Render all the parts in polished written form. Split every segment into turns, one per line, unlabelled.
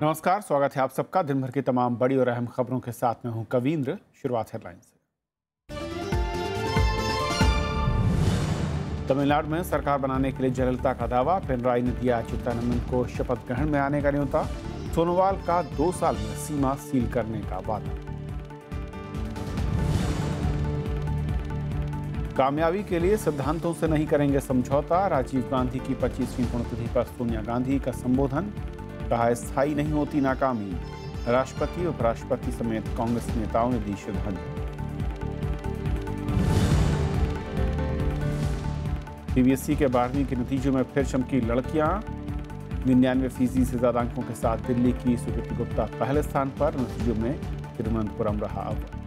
नमस्कार, स्वागत है आप सबका। दिन भर की तमाम बड़ी और अहम खबरों के साथ में हूं कवींद्र। शुरुआत हेडलाइन से। तमिलनाडु में सरकार बनाने के लिए जयललिता का दावा। पिनराई ने दिया अच्युतानंदन को शपथ ग्रहण में आने का न्योता। सोनोवाल का 2 साल में सीमा सील करने का वादा। कामयाबी के लिए सिद्धांतों से नहीं करेंगे समझौता। राजीव गांधी की 25वीं पुण्यतिथि पर सोनिया गांधी का संबोधन। कहा, स्थायी नहीं होती नाकामी। राष्ट्रपति, उपराष्ट्रपति समेत कांग्रेस नेताओं ने दी श्रद्धांजलि। सीबीएसई के 12वीं के नतीजों में फिर चमकी लड़कियां। 99% से ज्यादा अंकों के साथ दिल्ली की सुकृति गुप्ता पहले स्थान पर। नतीजों में तिरुवनंतपुरम रहा अव्वल।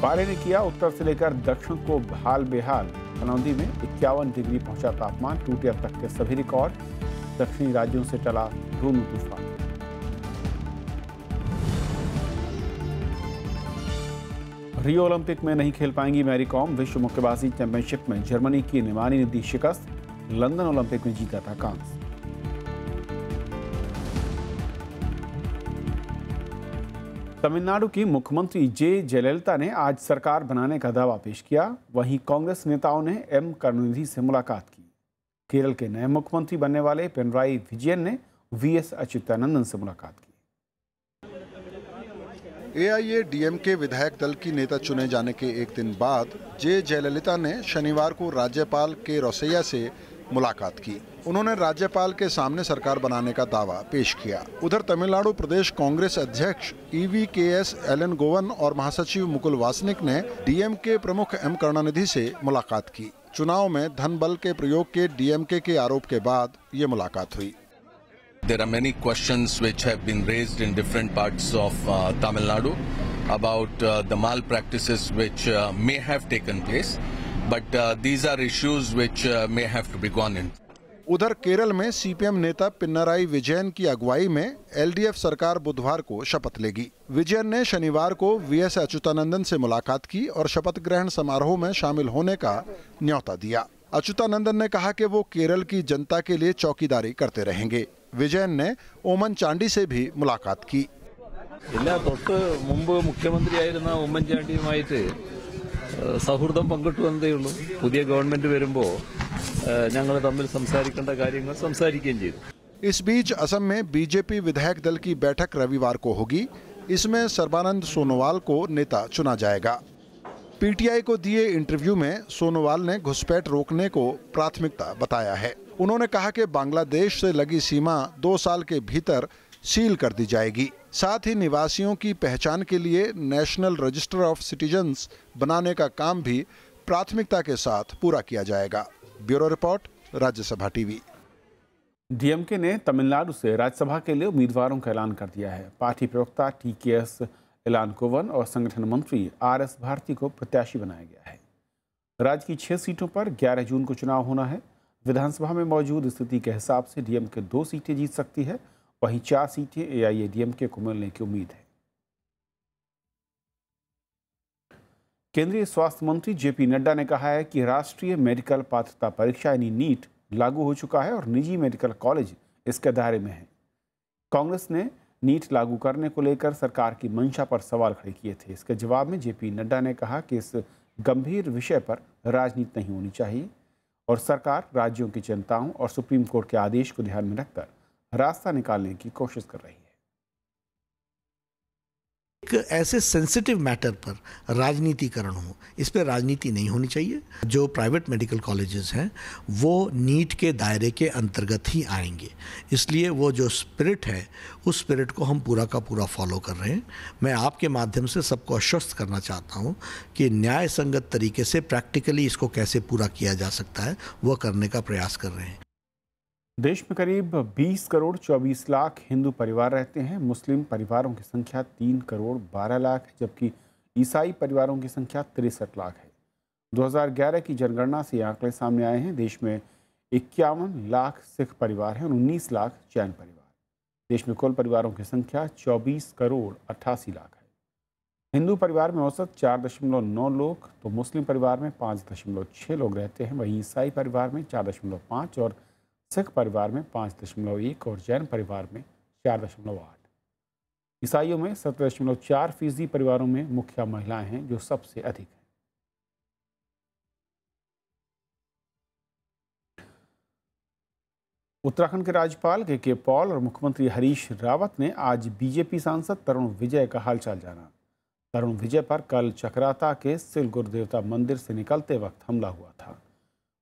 पारे ने किया उत्तर से लेकर दक्षिण को हाल बेहाल। पनौदी में 51 डिग्री पहुंचा तापमान। टूटे अब तक के सभी रिकॉर्ड। दक्षिणी राज्यों से टला दोनों तूफान। रियो ओलंपिक में नहीं खेल पाएंगी मैरी कॉम। विश्व मुक्केबाजी चैंपियनशिप में जर्मनी की निमानी ने दी शिकस्त। लंदन ओलंपिक में जीता था कांस्य। तमिलनाडु की मुख्यमंत्री जे जयललिता ने आज सरकार बनाने का दावा पेश किया। वहीं कांग्रेस नेताओं ने एम करुणानिधि से मुलाकात की। केरल के नए मुख्यमंत्री बनने वाले पिनराई विजयन ने वीएस अच्युतानंदन से मुलाकात की।
एआईएडीएमके विधायक दल की नेता चुने जाने के एक दिन बाद जे जयललिता ने शनिवार को राज्यपाल के रोसैया से मुलाकात की। उन्होंने राज्यपाल के सामने सरकार बनाने का दावा पेश किया। उधर तमिलनाडु प्रदेश कांग्रेस अध्यक्ष ईवीकेएस एलएनगोवन और महासचिव मुकुल वासनिक ने डीएमके प्रमुख एम करुणानिधि से मुलाकात की। चुनाव में धन बल के प्रयोग के डीएमके के आरोप के बाद ये मुलाकात हुई।
There are many questions which have been raised in different parts of Tamil Nadu about the malpractices which may have taken place, but these are issues which may have to be gone in.
उधर केरल में CPM नेता पिनराई विजयन की अगुवाई में LDF सरकार बुधवार को शपथ लेगी। विजयन ने शनिवार को वीएस अच्युतानंदन से मुलाकात की और शपथ ग्रहण समारोह में शामिल होने का न्योता दिया। अच्युतानंदन ने कहा कि वो केरल की जनता के लिए चौकीदारी करते रहेंगे। विजयन ने ओमन चांडी से भी मुलाकात की।
മുഖ്യമന്ത്രിയായിരുന്ന ഉമ്മൻചാണ്ടിയുമായിട്ട് സൗഹൃദം പങ്കിട്ടു എന്നതേ ഉള്ളൂ. പുതിയ ഗവൺമെന്റ് വരുമ്പോൾ ഞങ്ങൾ തമ്മിൽ സംസാരിക്കേണ്ട കാര്യങ്ങൾ സംസാരിക്കുകയും ചെയ്തു.
इस बीच असम में बीजेपी विधायक दल की बैठक रविवार को होगी। इसमें सर्बानंद सोनोवाल को नेता चुना जाएगा। पीटीआई को दिए इंटरव्यू में सोनोवाल ने घुसपैठ रोकने को प्राथमिकता बताया है। उन्होंने कहा कि बांग्लादेश से लगी सीमा 2 साल के भीतर सील कर दी जाएगी। साथ ही निवासियों की पहचान के लिए नेशनल रजिस्टर ऑफ सिटीजन्स बनाने का काम भी प्राथमिकता के साथ पूरा किया जाएगा। Bureau report, Rajya Sabha TV.
DMK ने तमिलनाडु से राज्यसभा के लिए उम्मीदवारों का ऐलान कर दिया है। पार्टी प्रवक्ता टीकेएस इलानकोवन और संगठन मंत्री आरएस भारती को प्रत्याशी बनाया गया है। राज्य की 6 सीटों पर 11 जून को चुनाव होना है। विधानसभा में मौजूद स्थिति के हिसाब से डीएमके 2 सीटें जीत सकती है। वहीं 4 सीटें एआईएडीएमके को मिलने की उम्मीद है। केंद्रीय स्वास्थ्य मंत्री जेपी नड्डा ने कहा है कि राष्ट्रीय मेडिकल पात्रता परीक्षा यानी नीट लागू हो चुका है और निजी मेडिकल कॉलेज इसके दायरे में है। कांग्रेस ने नीट लागू करने को लेकर सरकार की मंशा पर सवाल खड़े किए थे। इसके जवाब में जेपी नड्डा ने कहा कि इस गंभीर विषय पर राजनीति नहीं होनी चाहिए और सरकार राज्यों की चिंताओं और सुप्रीम कोर्ट के आदेश को ध्यान में रखकर रास्ता निकालने की कोशिश कर रही है।
एक ऐसे सेंसिटिव मैटर पर राजनीतिकरण हो, इस पर राजनीति नहीं होनी चाहिए। जो प्राइवेट मेडिकल कॉलेजेस हैं वो नीट के दायरे के अंतर्गत ही आएंगे, इसलिए वो जो स्पिरिट है उस स्पिरिट को हम पूरा का पूरा फॉलो कर रहे हैं। मैं आपके माध्यम से सबको आश्वस्त करना चाहता हूं कि न्याय संगत तरीके से प्रैक्टिकली इसको कैसे पूरा किया जा सकता है वो करने का प्रयास कर रहे हैं।
देश में करीब 20 करोड़ 24 लाख हिंदू परिवार रहते हैं। मुस्लिम परिवारों की संख्या 3 करोड़ 12 लाख है, जबकि ईसाई परिवारों की संख्या 63 लाख है। 2011 की जनगणना से आंकड़े सामने आए हैं। देश में 51 लाख सिख परिवार हैं और 19 लाख जैन परिवार। देश में कुल परिवारों की संख्या 24 करोड़ 88 लाख है। हिंदू परिवार में औसत 4.9 लोग तो मुस्लिम परिवार में 5.6 लोग रहते हैं। वहीं ईसाई परिवार में 4.5 और सिख परिवार में 5.1 और जैन परिवार में 4.8। ईसाइयों में 17.4% परिवारों में मुखिया महिलाएं हैं, जो सबसे अधिक है। उत्तराखंड के राज्यपाल के पॉल और मुख्यमंत्री हरीश रावत ने आज बीजेपी सांसद तरुण विजय का हालचाल जाना। तरुण विजय पर कल चक्राता के सिल गुरुदेवता मंदिर से निकलते वक्त हमला हुआ था।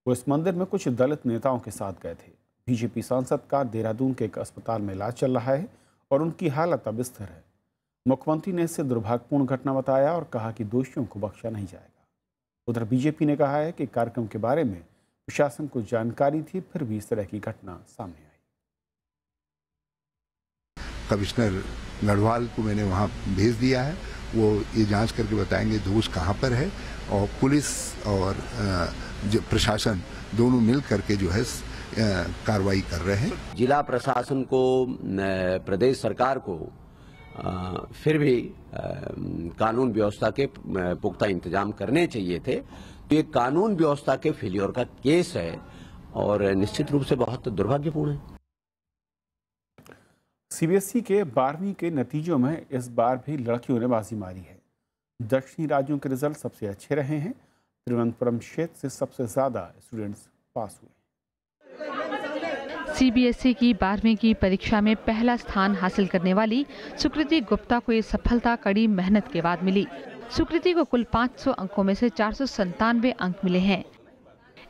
वो इस मंदिर में कुछ दलित नेताओं के साथ गए थे। बीजेपी सांसद का देहरादून के एक अस्पताल में इलाज चल रहा है और उनकी हालत अब स्थिर है। मुख्यमंत्री ने इसे दुर्भाग्यपूर्ण घटना बताया और कहा कि दोषियों को बख्शा नहीं जाएगा। उधर बीजेपी ने कहा है कि कार्यक्रम के बारे में प्रशासन को जानकारी थी, फिर भी इस तरह की घटना सामने आई।
कमिश्नर नरवाल को मैंने वहां भेज दिया है, वो ये जांच करके बताएंगे दोष कहां पर है, और पुलिस और जो प्रशासन दोनों मिल करके जो है कार्रवाई कर रहे हैं। जिला प्रशासन को, प्रदेश सरकार को फिर भी कानून व्यवस्था के पुख्ता इंतजाम करने चाहिए थे। ये कानून व्यवस्था के फेलियर का केस है और निश्चित रूप से बहुत दुर्भाग्यपूर्ण है।
सीबीएसई के 12वीं के नतीजों में इस बार भी लड़कियों ने बाजी मारी है। दक्षिणी राज्यों के रिजल्ट सबसे अच्छे रहे हैं। तिरुवनंतपुरम क्षेत्र से सबसे ज्यादा स्टूडेंट्स पास हुए।
सीबीएसई की 12वीं की परीक्षा में पहला स्थान हासिल करने वाली सुकृति गुप्ता को ये सफलता कड़ी मेहनत के बाद मिली। सुकृति को कुल 500 अंकों में से 497 अंक मिले हैं।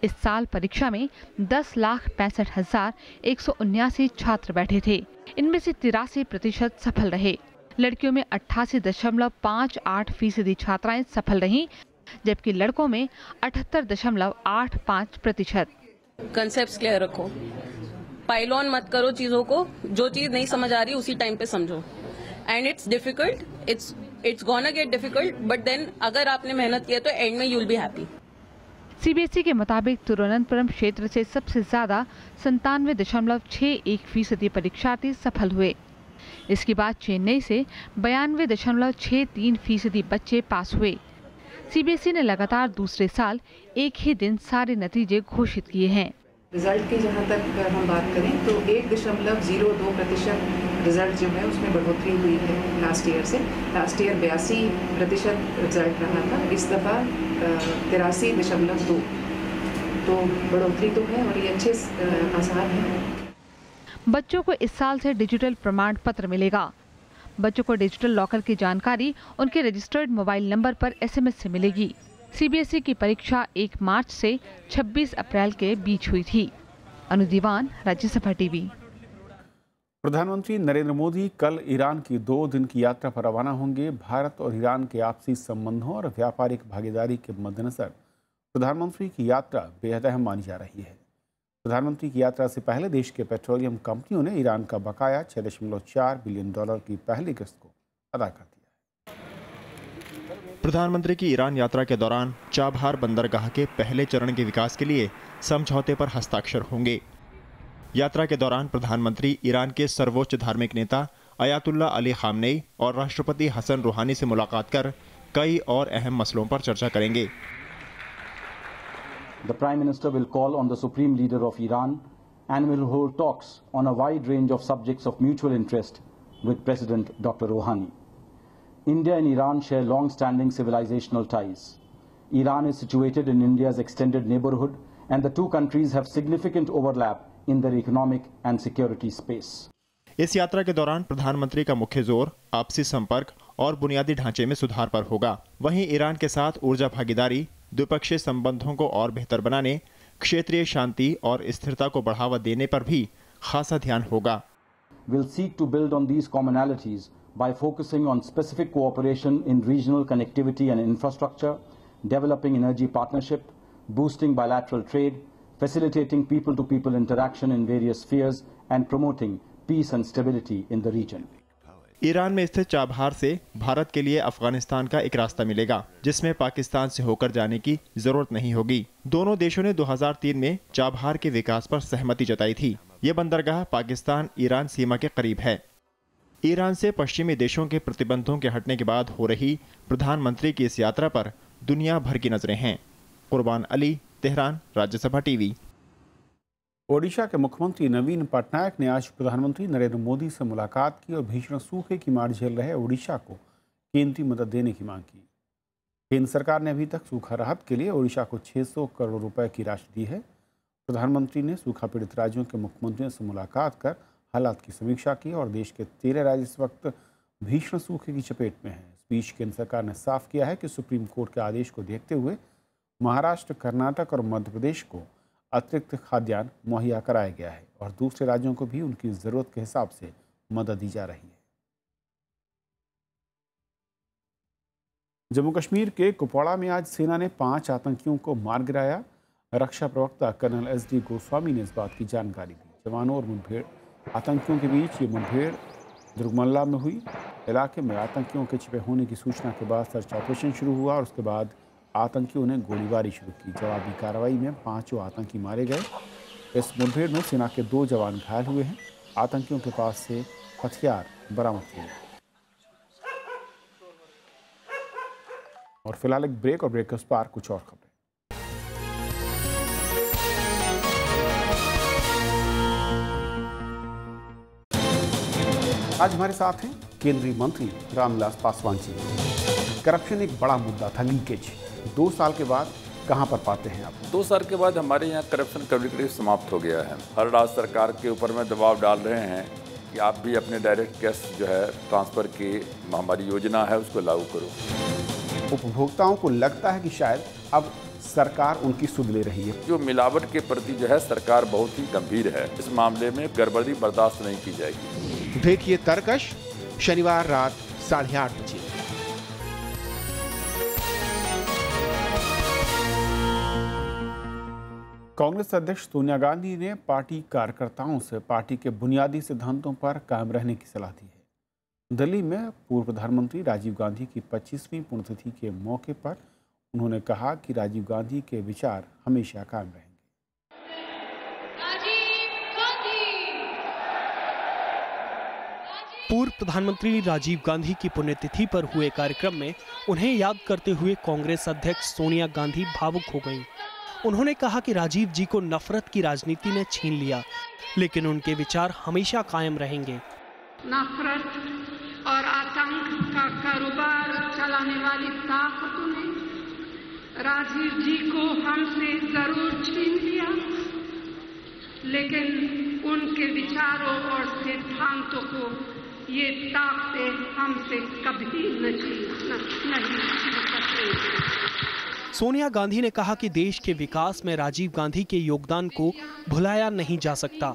इस साल परीक्षा में 10,65,179 छात्र बैठे थे। इनमें से 83% सफल रहे। लड़कियों में 88.58% छात्राएं सफल रहीं, जबकि लड़कों में 78.85%।
कंसेप्ट्स क्लियर रखो, पाइल ऑन मत करो चीजों को, जो चीज नहीं समझ आ रही उसी टाइम पे समझो। And it's difficult, it's gonna get difficult, but then अगर आपने मेहनत किया तो एंड में you will be happy.
CBSE के मुताबिक तिरुवनंतपुरम क्षेत्र से सबसे ज्यादा 97.61% परीक्षार्थी सफल हुए। इसके बाद चेन्नई से 92.63% बच्चे पास हुए। सीबीएसई ने लगातार दूसरे साल एक ही दिन सारे नतीजे घोषित किए हैं।
रिजल्ट की जहां तक हम बात करें तो 1.02% रिजल्ट जो है उसमें बढ़ोतरी हुई है लास्ट ईयर से। लास्ट ईयर 82% रिजल्ट रहा था, इस दफ़ा 83.2, तो बढ़ोतरी तो है और ये अच्छे आसार हैं।
बच्चों को इस साल से डिजिटल प्रमाण पत्र मिलेगा। बच्चों को डिजिटल लॉकर की जानकारी उनके रजिस्टर्ड मोबाइल नंबर पर एसएमएस से मिलेगी। सीबीएसई की परीक्षा 1 मार्च से 26 अप्रैल के बीच हुई थी। अनु दीवान, राज्यसभा टीवी।
प्रधानमंत्री नरेंद्र मोदी कल ईरान की 2 दिन की यात्रा पर रवाना होंगे। भारत और ईरान के आपसी संबंधों और व्यापारिक भागीदारी के मद्देनजर प्रधानमंत्री की यात्रा बेहद अहम मानी जा रही है। प्रधानमंत्री की यात्रा से पहले देश के पेट्रोलियम कंपनियों ने ईरान का बकाया $6.4 बिलियन की पहली किस्त को अदा कर दिया।
प्रधानमंत्री की ईरान यात्रा के दौरान चाबहार बंदरगाह के पहले चरण के विकास के लिए समझौते पर हस्ताक्षर होंगे। यात्रा के दौरान प्रधानमंत्री ईरान के सर्वोच्च धार्मिक नेता अयातुल्ला अली खामनेई और राष्ट्रपति हसन रूहानी से मुलाकात कर कई और अहम मसलों पर चर्चा करेंगे।
The Prime Minister will call on the Supreme Leader of Iran and will hold talks on a wide range of subjects of mutual interest with President Dr. Rouhani. India and Iran share long-standing civilizational ties. Iran is situated in India's extended neighborhood and the two countries have significant overlap in their economic and security space.
इस यात्रा के दौरान प्रधानमंत्री का मुख्य जोर आपसी संपर्क और बुनियादी ढांचे में सुधार पर होगा। वहीं ईरान के साथ ऊर्जा भागीदारी, द्विपक्षीय संबंधों को और बेहतर बनाने, क्षेत्रीय शांति और स्थिरता को बढ़ावा देने पर भी खासा ध्यान होगा।
We'll seek to build on these commonalities by focusing on specific cooperation in regional connectivity and infrastructure, developing energy partnership, boosting bilateral trade, facilitating people-to-people interaction in various spheres, and promoting peace and stability in the region.
Iran में स्थित Chabahar से भारत के लिए अफगानिस्तान का एक रास्ता मिलेगा, जिसमें पाकिस्तान से होकर जाने की जरूरत नहीं होगी। दोनों देशों ने 2003 में चाबहार के विकास पर सहमति जताई थी। ये बंदरगाह पाकिस्तान ईरान सीमा के करीब है। ईरान से पश्चिमी देशों के प्रतिबंधों के हटने के बाद हो रही प्रधानमंत्री की इस यात्रा पर दुनिया भर की नजरें हैं। कुर्बान अली, तेहरान, राज्यसभा टीवी।
ओडिशा के मुख्यमंत्री नवीन पटनायक ने आज प्रधानमंत्री नरेंद्र मोदी से मुलाकात की और भीषण सूखे की मार झेल रहे ओडिशा को केंद्रीय मदद देने की मांग की। केंद्र सरकार ने अभी तक सूखा राहत के लिए ओडिशा को 600 करोड़ रुपए की राशि दी है। प्रधानमंत्री ने सूखा पीड़ित राज्यों के मुख्यमंत्रियों से मुलाकात कर हालात की समीक्षा की और देश के 13 राज्य इस वक्त भीषण सूखे की चपेट में हैं। इस बीच केंद्र सरकार ने साफ किया है कि सुप्रीम कोर्ट के आदेश को देखते हुए महाराष्ट्र, कर्नाटक और मध्य प्रदेश को अतिरिक्त खाद्यान्न मुहैया कराया गया है और दूसरे राज्यों को भी उनकी ज़रूरत के हिसाब से मदद दी जा रही है। जम्मू कश्मीर के कुपवाड़ा में आज सेना ने 5 आतंकियों को मार गिराया। रक्षा प्रवक्ता कर्नल SD गोस्वामी ने इस बात की जानकारी दी। जवानों और मुठभेड़ आतंकियों के बीच ये मुठभेड़ दुर्गमल्ला में हुई। इलाके में आतंकियों के छिपे होने की सूचना के बाद सर्च ऑपरेशन शुरू हुआ और उसके बाद आतंकियों ने गोलीबारी शुरू की। जवाबी कार्रवाई में 5 आतंकी मारे गए। इस मुठभेड़ में सेना के 2 जवान घायल हुए हैं। आतंकियों के पास से हथियार बरामद हुए। और फिलहाल एक ब्रेक और ब्रेक के उस पार कुछ और खबरें। आज हमारे साथ हैं केंद्रीय मंत्री रामविलास पासवान जी। करप्शन एक बड़ा मुद्दा था, लीकेज 2 साल के बाद कहां पर पाते हैं आप?
2 साल के बाद हमारे यहाँ करप्शन कभी समाप्त हो गया है। हर राज्य सरकार के ऊपर में दबाव डाल रहे हैं कि आप भी अपने डायरेक्ट कैश जो है ट्रांसफर की हमारी योजना है उसको लागू करो।
उपभोक्ताओं को लगता है कि शायद अब सरकार उनकी सुध ले रही है।
जो मिलावट के प्रति जो है सरकार बहुत ही गंभीर है। इस मामले में गड़बड़ी बर्दाश्त नहीं की जाएगी।
देखिए तरकश शनिवार रात 8:30 बजे।
कांग्रेस अध्यक्ष सोनिया गांधी ने पार्टी कार्यकर्ताओं से पार्टी के बुनियादी सिद्धांतों पर कायम रहने की सलाह दी है। दिल्ली में पूर्व प्रधानमंत्री राजीव गांधी की 25वीं पुण्यतिथि के मौके पर उन्होंने कहा कि राजीव गांधी के विचार हमेशा कायम रहेंगे।
पूर्व प्रधानमंत्री राजीव गांधी की पुण्यतिथि पर हुए कार्यक्रम में उन्हें याद करते हुए कांग्रेस अध्यक्ष सोनिया गांधी भावुक हो गईं। उन्होंने कहा कि राजीव जी को नफरत की राजनीति ने छीन लिया, लेकिन उनके विचार हमेशा कायम रहेंगे।
नफरत और आतंक का कारोबार चलाने वाली ताकतों ने राजीव जी को हमसे जरूर छीन लिया, लेकिन उनके विचारों और सिद्धांतों को ये ताकतें हमसे कभी नहीं सकती।
सोनिया गांधी ने कहा कि देश के विकास में राजीव गांधी के योगदान को भुलाया नहीं जा सकता।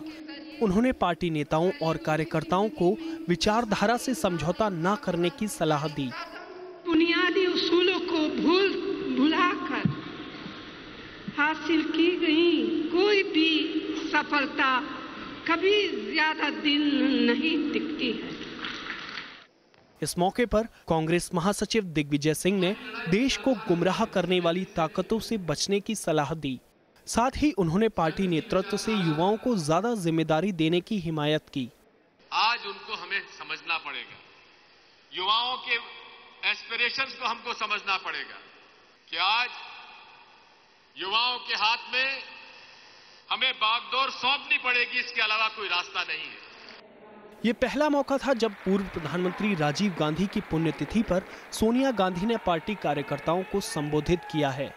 उन्होंने पार्टी नेताओं और कार्यकर्ताओं को विचारधारा से समझौता न करने की सलाह दी।
बुनियादी उसूलों को भुलाकर हासिल की गई कोई भी सफलता कभी ज्यादा दिन नहीं टिकती है।
इस मौके पर कांग्रेस महासचिव दिग्विजय सिंह ने देश को गुमराह करने वाली ताकतों से बचने की सलाह दी। साथ ही उन्होंने पार्टी नेतृत्व से युवाओं को ज्यादा जिम्मेदारी देने की हिमायत की।
आज उनको हमें समझना पड़ेगा, युवाओं के एस्पिरेशंस को हमको समझना पड़ेगा कि आज युवाओं के हाथ में हमें बागडोर सौंपनी पड़ेगी, इसके अलावा कोई रास्ता नहीं है।
ये पहला मौका था जब पूर्व प्रधानमंत्री राजीव गांधी की पुण्यतिथि पर सोनिया गांधी ने पार्टी कार्यकर्ताओं को संबोधित किया है।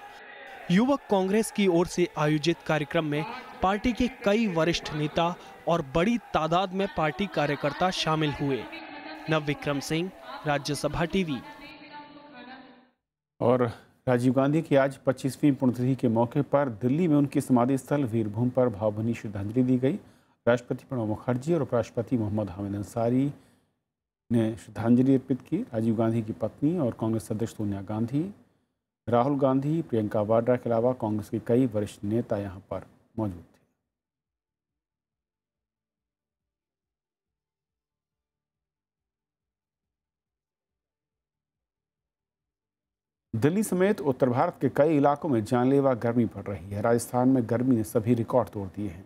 युवक कांग्रेस की ओर से आयोजित कार्यक्रम में पार्टी के कई वरिष्ठ नेता और बड़ी तादाद में पार्टी कार्यकर्ता शामिल हुए। नवविक्रम सिंह, राज्यसभा टीवी।
और राजीव गांधी की आज 25वीं पुण्यतिथि के मौके पर दिल्ली में उनकी समाधि स्थल वीरभूमि पर भावभीनी श्रद्धांजलि दी गई। राष्ट्रपति प्रणब मुखर्जी और उपराष्ट्रपति मोहम्मद हामिद अंसारी ने श्रद्धांजलि अर्पित की। राजीव गांधी की पत्नी और कांग्रेस अध्यक्ष सोनिया गांधी, राहुल गांधी, प्रियंका वाड्रा के अलावा कांग्रेस के कई वरिष्ठ नेता यहां पर मौजूद थे। दिल्ली समेत उत्तर भारत के कई इलाकों में जानलेवा गर्मी पड़ रही है। राजस्थान में गर्मी ने सभी रिकॉर्ड तोड़ दिए हैं।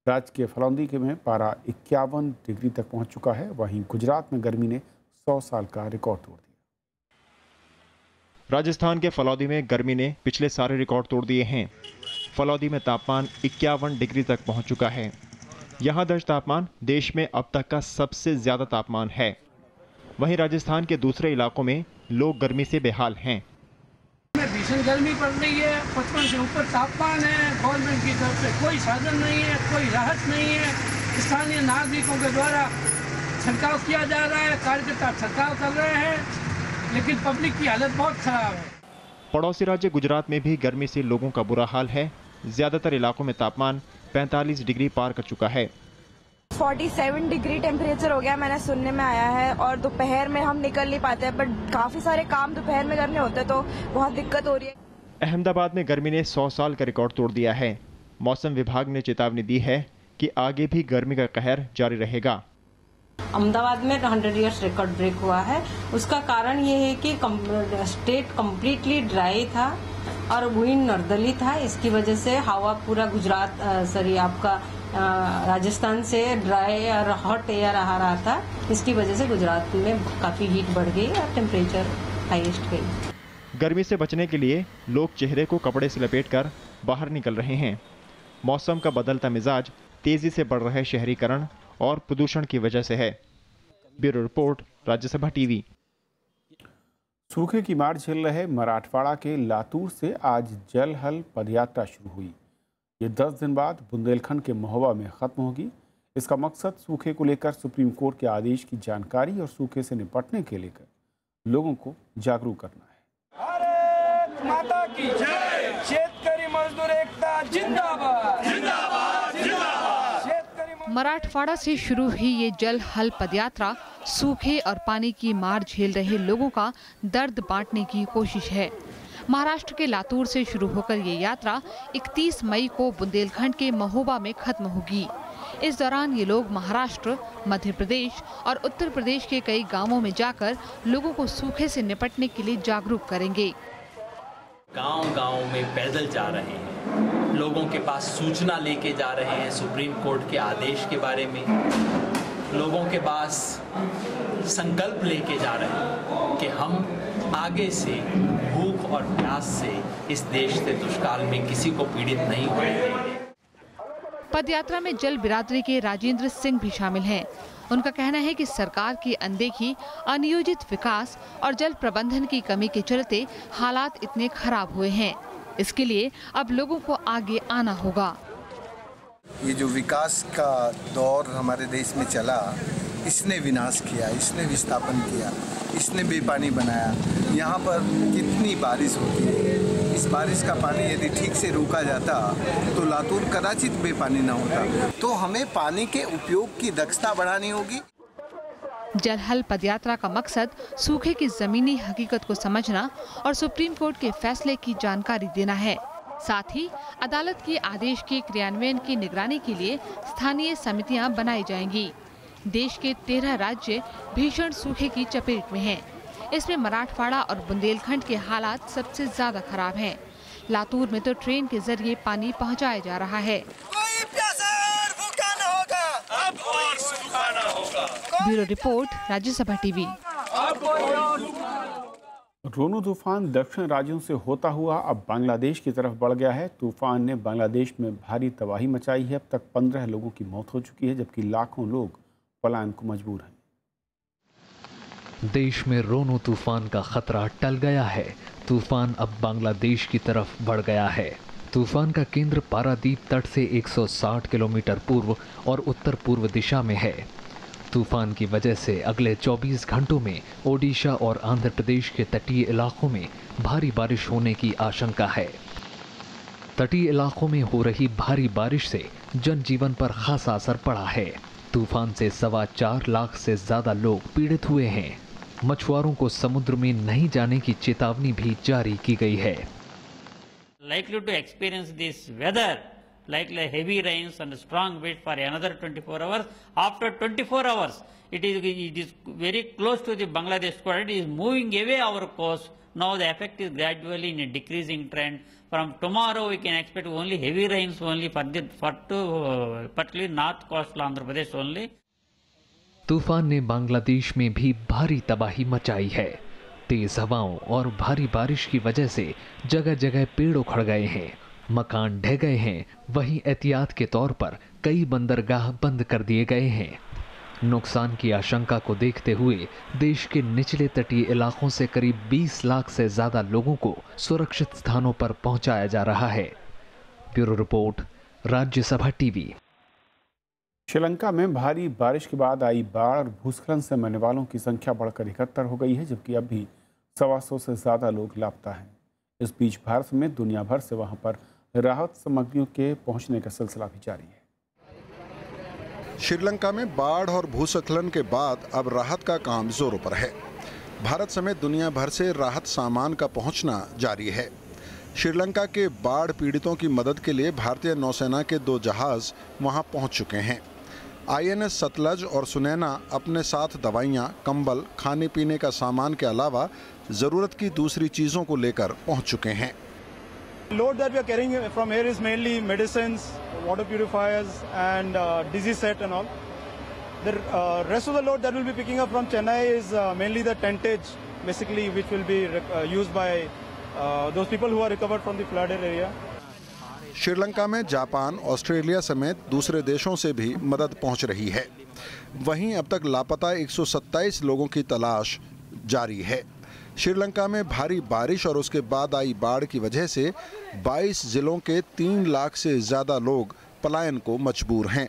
राज्य के फलौदी के में पारा 51 डिग्री तक पहुंच चुका है। वहीं गुजरात में गर्मी ने 100 साल का रिकॉर्ड तोड़ दिया।
राजस्थान के फलौदी में गर्मी ने पिछले सारे रिकॉर्ड तोड़ दिए हैं। फलौदी में तापमान 51 डिग्री तक पहुंच चुका है। यहां दर्ज तापमान देश में अब तक का सबसे ज्यादा तापमान है। वहीं राजस्थान के दूसरे इलाकों में लोग गर्मी से बेहाल हैं।
भीषण गर्मी पड़ रही है, 55 से ऊपर तापमान है। गवर्नमेंट की तरफ से कोई साधन नहीं है, कोई राहत नहीं है। स्थानीय नागरिकों के द्वारा छिड़काव किया जा रहा है, कार्यकर्ता छिड़काव कर रहे हैं, लेकिन पब्लिक की हालत बहुत खराब है।
पड़ोसी राज्य गुजरात में भी गर्मी से लोगों का बुरा हाल है। ज्यादातर इलाकों में तापमान 45 डिग्री पार कर चुका है।
47 डिग्री टेम्परेचर हो गया, मैंने सुनने में आया है। और दोपहर में हम निकल नहीं पाते हैं, बट काफी सारे काम दोपहर में करने होते हैं, तो बहुत दिक्कत हो रही है।
अहमदाबाद में गर्मी ने 100 साल का रिकॉर्ड तोड़ दिया है। मौसम विभाग ने चेतावनी दी है कि आगे भी गर्मी का कहर जारी रहेगा।
अहमदाबाद में 100 इयर्स रिकॉर्ड ब्रेक हुआ है। उसका कारण ये है कि स्टेट कम्प्लीटली ड्राई था और विंड नॉर्दर्ली था। इसकी वजह से हवा पूरा गुजरात आपका राजस्थान से ड्राई और हॉट एयर आ रहा था। इसकी वजह से गुजरात में काफी हीट बढ़ गई और टेम्परेचर हाईएस्ट गई।
गर्मी से बचने के लिए लोग चेहरे को कपड़े से लपेटकर बाहर निकल रहे हैं। मौसम का बदलता मिजाज, तेजी से बढ़ रहे शहरीकरण और प्रदूषण की वजह से है। Bureau report, Rajya Sabha TV.
सूखे की मार झेल रहे मराठवाड़ा के लातूर से आज जल हल पदयात्रा शुरू हुई। ये 10 दिन बाद बुंदेलखंड के महोबा में खत्म होगी। इसका मकसद सूखे को लेकर सुप्रीम कोर्ट के आदेश की जानकारी और सूखे से निपटने के लेकर लोगों को जागरूक करना है।
भारत माता की जय। शेतकरी मजदूर एकता जिंदाबाद जिंदाबाद जिंदाबाद।
मराठवाड़ा से शुरू हुई ये जल हल पदयात्रा सूखे और पानी की मार झेल रहे लोगों का दर्द बांटने की कोशिश है। महाराष्ट्र के लातूर से शुरू होकर ये यात्रा 31 मई को बुंदेलखंड के महोबा में खत्म होगी। इस दौरान ये लोग महाराष्ट्र, मध्य प्रदेश और उत्तर प्रदेश के कई गांवों में जाकर लोगों को सूखे से निपटने के लिए जागरूक करेंगे।
गांव-गांव में पैदल जा रहे हैं, लोगों के पास सूचना लेके जा रहे हैं सुप्रीम कोर्ट के आदेश के बारे में। लोगों के पास संकल्प लेके जा रहे हैं कि हम आगे से भूख और प्यास से इस देश से दुष्काल में किसी को पीड़ित नहीं होने देंगे।
पदयात्रा में जल बिरादरी के राजेंद्र सिंह भी शामिल हैं। उनका कहना है कि सरकार की अनदेखी, अनियोजित विकास और जल प्रबंधन की कमी के चलते हालात इतने खराब हुए हैं। इसके लिए अब लोगों को आगे आना होगा।
ये जो विकास का दौर हमारे देश में चला, इसने विनाश किया, इसने विस्थापन किया, इसने बेपानी बनाया। यहाँ पर कितनी बारिश होती है, इस बारिश का पानी यदि ठीक से रोका जाता तो लातूर कदाचित बेपानी न होता। तो हमें पानी के उपयोग की दक्षता बढ़ानी होगी।
जल हल पदयात्रा का मकसद सूखे की जमीनी हकीकत को समझना और सुप्रीम कोर्ट के फैसले की जानकारी देना है। साथ ही अदालत के आदेश के क्रियान्वयन की निगरानी के लिए स्थानीय समितियां बनाई जाएंगी। देश के 13 राज्य भीषण सूखे की चपेट में हैं। इसमें मराठवाड़ा और बुंदेलखंड के हालात सबसे ज्यादा खराब हैं। लातूर में तो ट्रेन के जरिए पानी पहुंचाया जा रहा है।
कोई प्यासा और भूखा न होगा, अब और सूखा न होगा।
Bureau report, Rajya Sabha TV.
Roanu तूफान दक्षिण राज्यों से होता हुआ अब बांग्लादेश की तरफ बढ़ गया है। तूफान ने बांग्लादेश में भारी तबाही मचाई है। अब तक 15 लोगों की मौत हो चुकी है, जबकि लाखों लोग पलायन को मजबूर हैं।
देश में रोनू तूफान का खतरा टल गया है। तूफान अब बांग्लादेश की तरफ बढ़ गया है। तूफान का केंद्र पारादीप तट से 160 किलोमीटर पूर्व और उत्तर पूर्व दिशा में है। तूफान की वजह से अगले 24 घंटों में ओडिशा और आंध्र प्रदेश के तटीय इलाकों में भारी बारिश होने की आशंका है। तटीय इलाकों में हो रही भारी बारिश से जनजीवन पर खासा असर पड़ा है। तूफान से 4.25 लाख से ज्यादा लोग पीड़ित हुए हैं। मछुआरों को समुद्र में नहीं जाने की चेतावनी भी जारी की गई है।
Likely to experience this weather
like heavy rains and strong wind for another 24 hours. After 24 hours, it is very close to the Bangladesh coast. It is moving away our coast. Now the effect is gradually in a decreasing trend. From tomorrow, we can expect only heavy rains only particularly north coastal Andhra Pradesh only.
तूफान ने बांग्लादेश में भी भारी तबाही मचाई है। तेज हवाओं और भारी बारिश की वजह से जगह जगह पेड़ उखड़ गए हैं, मकान ढह गए हैं। वहीं एहतियात के तौर पर कई बंदरगाह बंद कर दिए गए हैं। नुकसान की आशंका को देखते हुए देश के निचले तटीय इलाकों से करीब 20 लाख से ज्यादा लोगों को सुरक्षित स्थानों पर पहुंचाया जा रहा है। Bureau report, Rajya Sabha TV.
Sri Lanka में भारी बारिश के बाद आई बाढ़ और भूस्खलन से मरने वालों की संख्या बढ़कर 71 हो गई है, जबकि अब भी 125 से ज़्यादा लोग लापता हैं। इस बीच भारत समेत दुनिया भर से वहां पर राहत सामग्रियों के पहुंचने का सिलसिला भी जारी है।
श्रीलंका में बाढ़ और भूस्खलन के बाद अब राहत का काम जोरों पर है। भारत समेत दुनिया भर से राहत सामान का पहुंचना जारी है। श्रीलंका के बाढ़ पीड़ितों की मदद के लिए भारतीय नौसेना के 2 जहाज वहां पहुंच चुके हैं। INS सतलज और सुनैना अपने साथ दवाइयां, कंबल, खाने पीने का सामान के अलावा ज़रूरत की दूसरी चीज़ों को लेकर पहुंच चुके हैं।
Load that we are carrying from here is mainly medicines, water purifiers and disease set and all. The rest of the load that we'll be picking up from Chennai is mainly the tentage, basically, which will be used by those people who are recovered from the flooded area.
Sri Lanka में Japan, Australia समेत दूसरे देशों से भी मदद पहुंच रही है। वहीं अब तक लापता 127 लोगों की तलाश जारी है। श्रीलंका में भारी बारिश और उसके बाद आई बाढ़ की वजह से 22 जिलों के 3 लाख से ज़्यादा लोग पलायन को मजबूर हैं।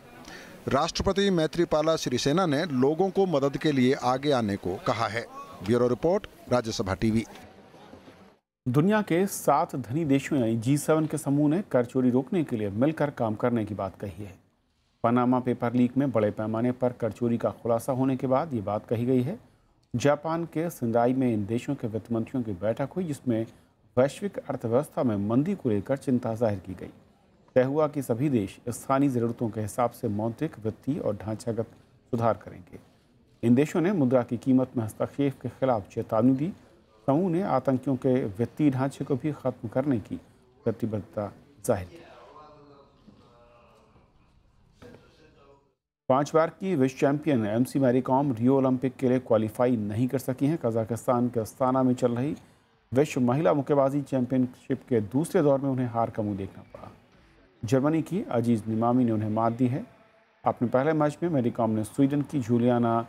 राष्ट्रपति मैत्रीपाला सिरिसेना ने लोगों को मदद के लिए आगे आने को कहा है। Bureau report, Rajya Sabha TV.
दुनिया के 7 धनी देशों यानी G7 के समूह ने कर चोरी रोकने के लिए मिलकर काम करने की बात कही है। पनामा पेपर लीक में बड़े पैमाने पर कर चोरी का खुलासा होने के बाद ये बात कही गई है। जापान के सिंदाई में इन देशों के वित्त मंत्रियों की बैठक हुई, जिसमें वैश्विक अर्थव्यवस्था में मंदी को लेकर चिंता जाहिर की गई। तय हुआ कि सभी देश स्थानीय ज़रूरतों के हिसाब से मौद्रिक, वित्तीय और ढांचागत सुधार करेंगे। इन देशों ने मुद्रा की कीमत में हस्तक्षेप के खिलाफ चेतावनी दी। समूह ने आतंकियों के वित्तीय ढांचे को भी खत्म करने की प्रतिबद्धता जाहिर की। 5 बार की विश्व champion MC Mary Kom Rio Olympic के लिए क्वालिफाई नहीं कर सकी हैं। कजाकिस्तान के अस्ताना में चल रही विश्व महिला मुक्केबाजी चैंपियनशिप के दूसरे दौर में उन्हें हार का मुंह देखना पड़ा। जर्मनी की अजीज निमामी ने उन्हें मात दी है। अपने पहले मैच में मैरी कॉम ने स्वीडन की जूलियाना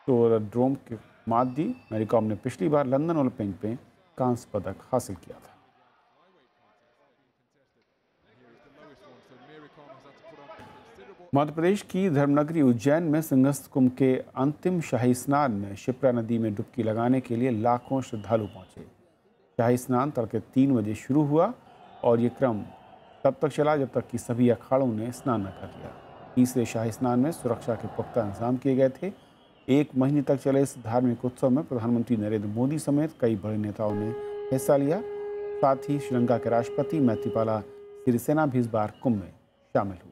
स्टोरड्रोम को मात दी। मैरी कॉम ने पिछली बार लंदन ओलंपिक में कांस्य पदक हासिल किया था। मध्य प्रदेश की धर्मनगरी उज्जैन में सिंहस्थ कुंभ के अंतिम शाही स्नान में शिप्रा नदी में डुबकी लगाने के लिए लाखों श्रद्धालु पहुंचे। शाही स्नान तड़के 3 बजे शुरू हुआ और ये क्रम तब तक चला जब तक कि सभी अखाड़ों ने स्नान न कर लिया। तीसरे शाही स्नान में सुरक्षा के पुख्ता इंतजाम किए गए थे। 1 महीने तक चले इस धार्मिक उत्सव में प्रधानमंत्री नरेंद्र मोदी समेत कई बड़े नेताओं ने हिस्सा लिया। साथ ही श्रीलंका के राष्ट्रपति मैत्रीपाला सिरिसेना भी इस बार कुंभ में शामिल हुए।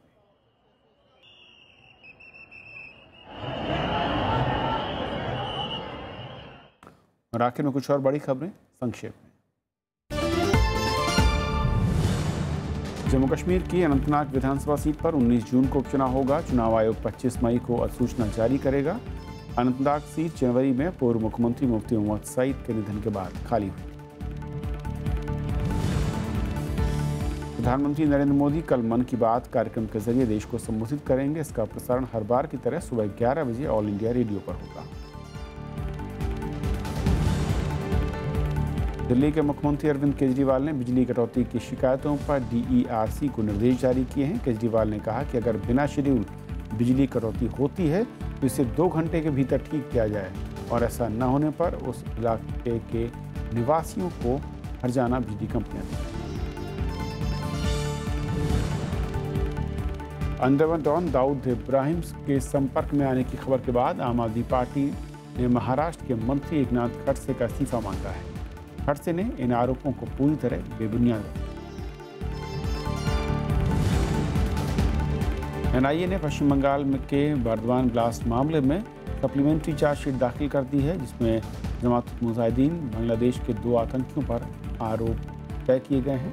और आखिर में कुछ और बड़ी खबरें संक्षेप में। जम्मू कश्मीर की अनंतनाग विधानसभा सीट पर 19 जून को उपचुनाव होगा। चुनाव आयोग 25 मई को अधिसूचना जारी करेगा। अनंतनाग सीट जनवरी में पूर्व मुख्यमंत्री मुफ्ती मोहम्मद सईद के निधन के बाद खाली हुई। प्रधानमंत्री नरेंद्र मोदी कल मन की बात कार्यक्रम के जरिए देश को संबोधित करेंगे। इसका प्रसारण हर बार की तरह सुबह 11 बजे ऑल इंडिया रेडियो पर होगा। दिल्ली के मुख्यमंत्री अरविंद केजरीवाल ने बिजली कटौती की शिकायतों पर DERC को निर्देश जारी किए हैं। केजरीवाल ने कहा कि अगर बिना शेड्यूल बिजली कटौती होती है तो इसे 2 घंटे के भीतर ठीक किया जाए और ऐसा न होने पर उस इलाके के निवासियों को हर्जाना बिजली कंपनियां दें। अंडरवर्ल्ड डॉन दाऊद इब्राहिम के संपर्क में आने की खबर के बाद आम आदमी पार्टी ने महाराष्ट्र के मंत्री एकनाथ खड़से का इस्तीफा मांगा है। खड़से ने इन आरोपों को पूरी तरह बेबुनियाद बताया। एनआईए ने पश्चिम बंगाल के बर्दवान ब्लास्ट मामले में सप्लीमेंट्री चार्जशीट दाखिल कर दी है, जिसमें जमात मुजाहिदीन बांग्लादेश के 2 आतंकियों पर आरोप तय किए गए हैं।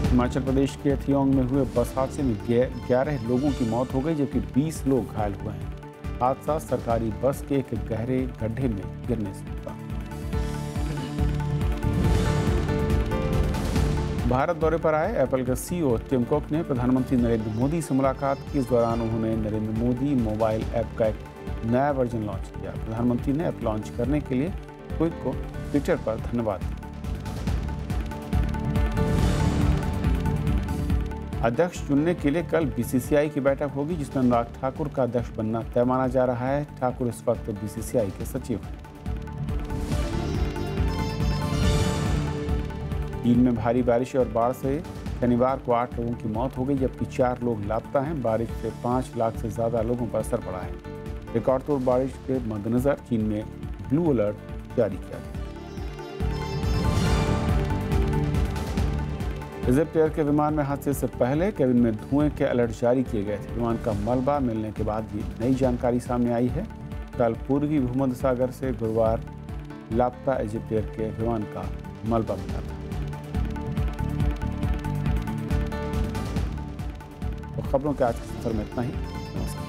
हिमाचल प्रदेश के थियोंग में हुए बस हादसे में 11 लोगों की मौत हो गई, जबकि 20 लोग घायल हुए हैं। हादसा सरकारी बस के एक गहरे गड्ढे में गिरने से हुआ। भारत दौरे पर आए एप्पल के सीईओ टिम कुक ने प्रधानमंत्री नरेंद्र मोदी से मुलाकात की। इस दौरान उन्होंने नरेंद्र मोदी मोबाइल ऐप का एक नया वर्जन लॉन्च किया। प्रधानमंत्री ने ऐप लॉन्च करने के लिए कुक को ट्विटर पर धन्यवाद दिया। अध्यक्ष चुनने के लिए कल बीसीसीआई की बैठक होगी, जिसमें अनुराग ठाकुर का अध्यक्ष बनना तय माना जा रहा है। ठाकुर इस वक्त बीसीसीआई के सचिव हैं। चीन में भारी बारिश और बाढ़ से शनिवार को 8 लोगों की मौत हो गई, जबकि 4 लोग लापता हैं। बारिश से 5 लाख से ज्यादा लोगों पर असर पड़ा है। रिकॉर्ड तोड़ बारिश के मद्देनजर चीन में ब्लू अलर्ट जारी किया गया। इजिप्ट एयर के विमान में हादसे से पहले केबिन में धुएं के अलर्ट जारी किए गए थे। विमान का मलबा मिलने के बाद भी नई जानकारी सामने आई है। कल पूर्वी भूमध्य सागर से गुरुवार लापता इजिप्ट एयर के विमान का मलबा मिला था। तो खबरों के आज के सफर में इतना ही। नमस्कार।